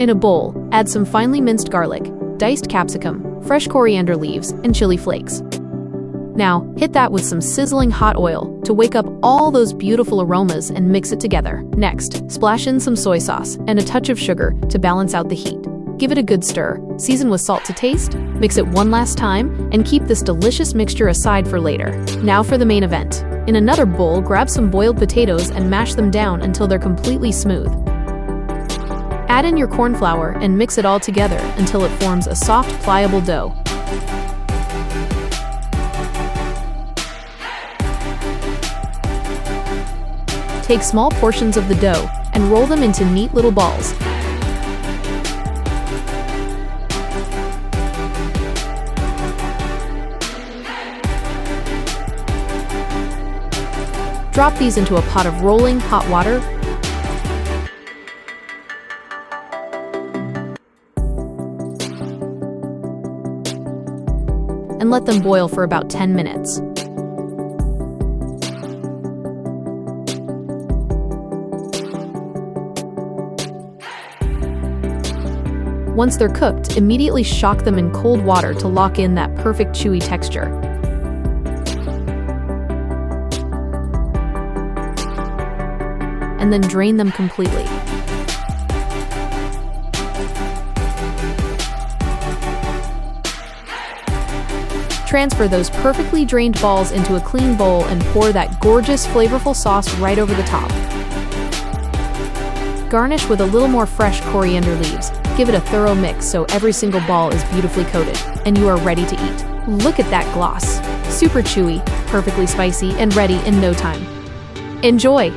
In a bowl, add some finely minced garlic, diced capsicum, fresh coriander leaves, and chili flakes. Now, hit that with some sizzling hot oil to wake up all those beautiful aromas and mix it together. Next, splash in some soy sauce and a touch of sugar to balance out the heat. Give it a good stir, season with salt to taste, mix it one last time, and keep this delicious mixture aside for later. Now for the main event. In another bowl, grab some boiled potatoes and mash them down until they're completely smooth. Add in your corn flour and mix it all together until it forms a soft, pliable dough. Take small portions of the dough and roll them into neat little balls. Drop these into a pot of rolling hot water. And let them boil for about 10 minutes. Once they're cooked, immediately shock them in cold water to lock in that perfect chewy texture. And then drain them completely. Transfer those perfectly drained balls into a clean bowl and pour that gorgeous, flavorful sauce right over the top. Garnish with a little more fresh coriander leaves. Give it a thorough mix so every single ball is beautifully coated, and you are ready to eat. Look at that gloss. Super chewy, perfectly spicy, and ready in no time. Enjoy!